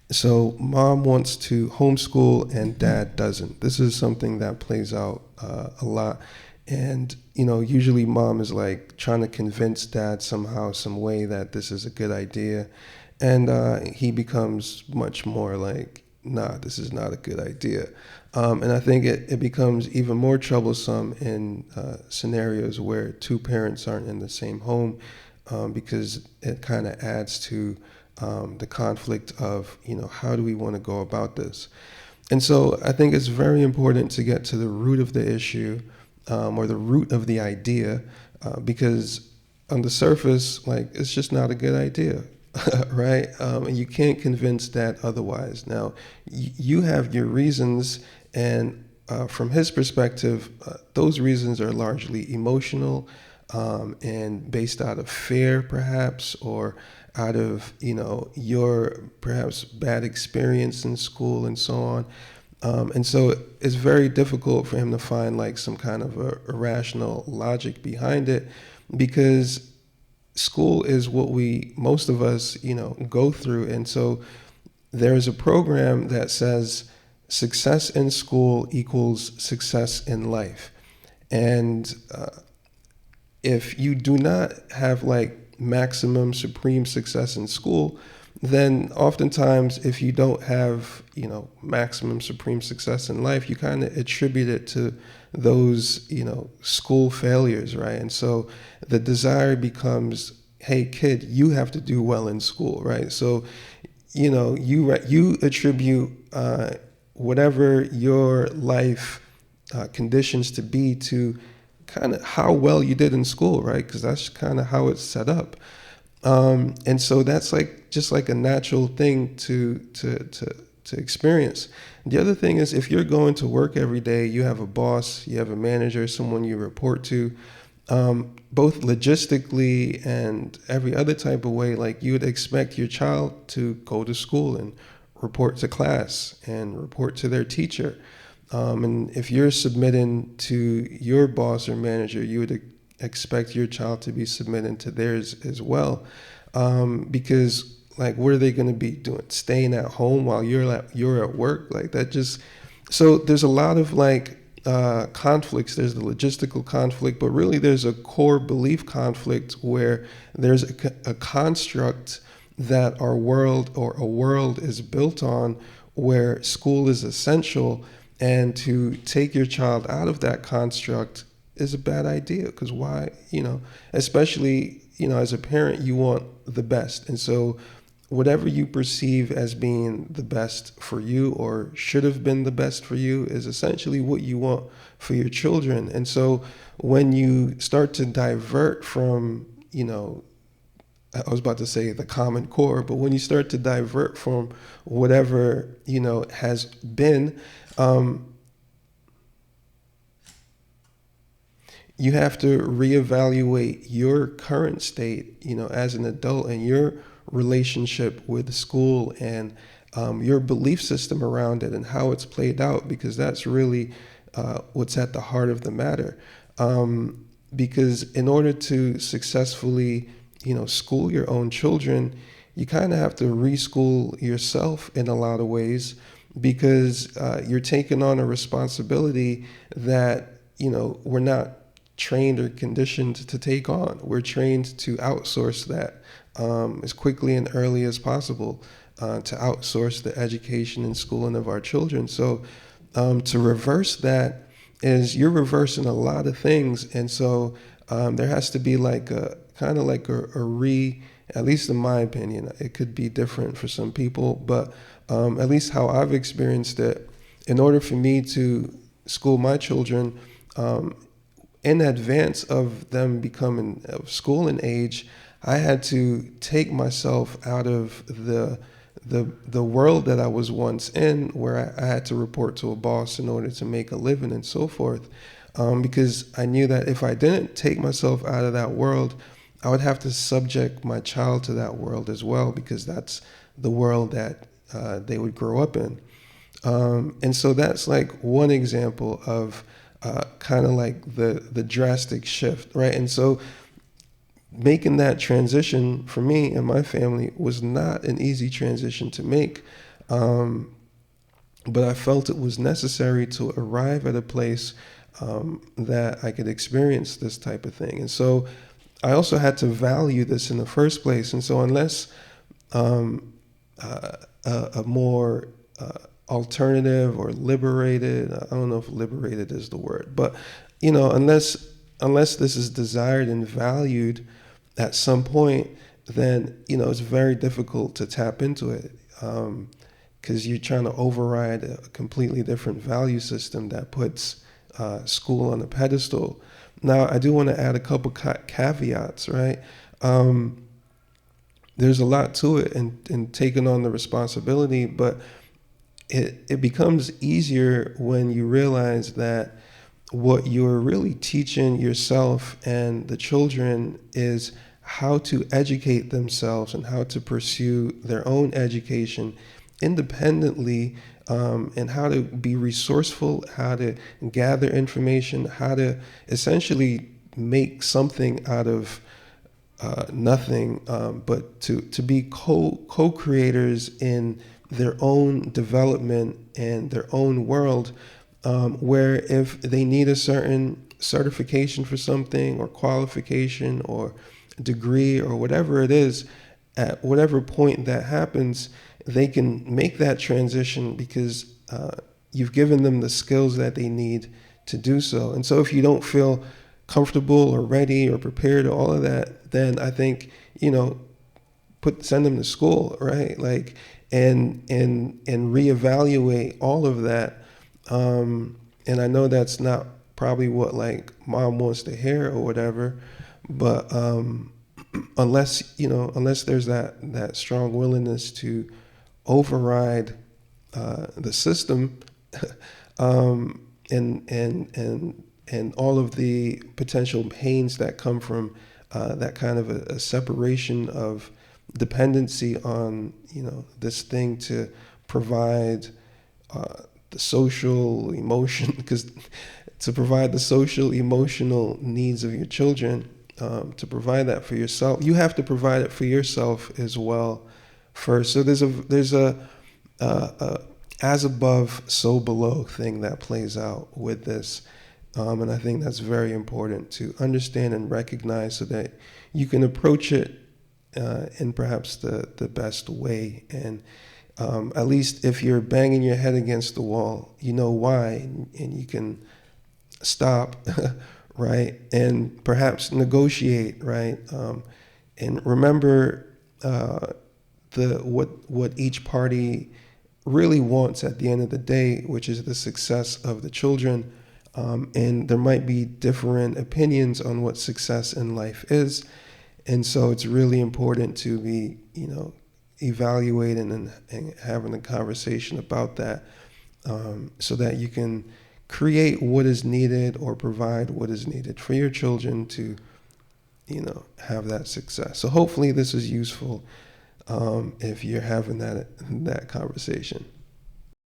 So mom wants to homeschool and dad doesn't. This is something that plays out a lot. And, usually mom is like trying to convince dad somehow, some way that this is a good idea. And he becomes much more like, nah, this is not a good idea. And I think it becomes even more troublesome in scenarios where two parents aren't in the same home, because it kind of adds to the conflict of, how do we want to go about this? And so I think it's very important to get to the root of the issue, or the root of the idea, because on the surface, like, it's just not a good idea. Right? And you can't convince that otherwise. Now, you have your reasons, and from his perspective, those reasons are largely emotional, and based out of fear, perhaps, or out of your perhaps bad experience in school and so on. And so it's very difficult for him to find like some kind of a rational logic behind it, because school is what most of us, go through. And so there's a program that says success in school equals success in life. And if you do not have like maximum supreme success in school, then oftentimes if you don't have, maximum supreme success in life, you kind of attribute it to those, school failures, right? And so the desire becomes, hey kid, you have to do well in school, right? So, you attribute whatever your life conditions to be to kind of how well you did in school, right? Because that's kind of how it's set up. And so that's like just like a natural thing to experience. The other thing is, if you're going to work every day, you have a boss, you have a manager, someone you report to, both logistically and every other type of way, like you would expect your child to go to school and report to class and report to their teacher. And if you're submitting to your boss or manager, you would expect your child to be submitting to theirs as well. Because like, what are they going to be doing? Staying at home while you're at work? Like that just, so there's a lot of like conflicts. There's the logistical conflict, but really there's a core belief conflict where there's a construct that our world or a world is built on, where school is essential, and to take your child out of that construct is a bad idea. Because why, especially, as a parent, you want the best. And so whatever you perceive as being the best for you, or should have been the best for you, is essentially what you want for your children. And so when you start to divert from, I was about to say the Common Core, but when you start to divert from whatever, has been, you have to reevaluate your current state, as an adult, and your relationship with school, and your belief system around it and how it's played out, because that's really what's at the heart of the matter. Because in order to successfully, school your own children, you kind of have to reschool yourself in a lot of ways, because you're taking on a responsibility that, we're not trained or conditioned to take on. We're trained to outsource that as quickly and early as possible, to outsource the education and schooling of our children. So to reverse that is you're reversing a lot of things. And so there has to be like a kind of like at least in my opinion, it could be different for some people, but at least how I've experienced it, in order for me to school my children, in advance of them becoming of schooling age, I had to take myself out of the world that I was once in, where I had to report to a boss in order to make a living and so forth. Because I knew that if I didn't take myself out of that world, I would have to subject my child to that world as well, because that's the world that they would grow up in. And so that's like one example of kind of like the drastic shift, right? And so making that transition for me and my family was not an easy transition to make. Um, but I felt it was necessary to arrive at a place that I could experience this type of thing. And so I also had to value this in the first place. And so unless a more alternative or liberated, I don't know if liberated is the word, but unless this is desired and valued at some point, then it's very difficult to tap into it, because you're trying to override a completely different value system that puts school on a pedestal. Now, I do want to add a couple caveats, right? There's a lot to it in taking on the responsibility, but it becomes easier when you realize that what you're really teaching yourself and the children is how to educate themselves and how to pursue their own education independently, and how to be resourceful, how to gather information, how to essentially make something out of nothing, but to be co-creators in their own development and their own world, where if they need a certain certification for something or qualification or degree or whatever it is, at whatever point that happens, they can make that transition because you've given them the skills that they need to do so. And so if you don't feel comfortable or ready or prepared or all of that, then I think, send them to school, right? Like, and reevaluate all of that. And I know that's not probably what like mom wants to hear or whatever, but unless there's that strong willingness to override the system, and all of the potential pains that come from that kind of a separation of dependency on this thing to provide the social emotion, because to provide the social emotional needs of your children, to provide that for yourself, you have to provide it for yourself as well first. So there's a as above, so below thing that plays out with this. And I think that's very important to understand and recognize so that you can approach it in perhaps the best way. And at least if you're banging your head against the wall, you know why, and you can stop, right? And perhaps negotiate, right? And remember what each party really wants at the end of the day, which is the success of the children. And there might be different opinions on what success in life is. And so it's really important to be, evaluating and having a conversation about that, so that you can create what is needed or provide what is needed for your children to, have that success. So hopefully this is useful if you're having that conversation.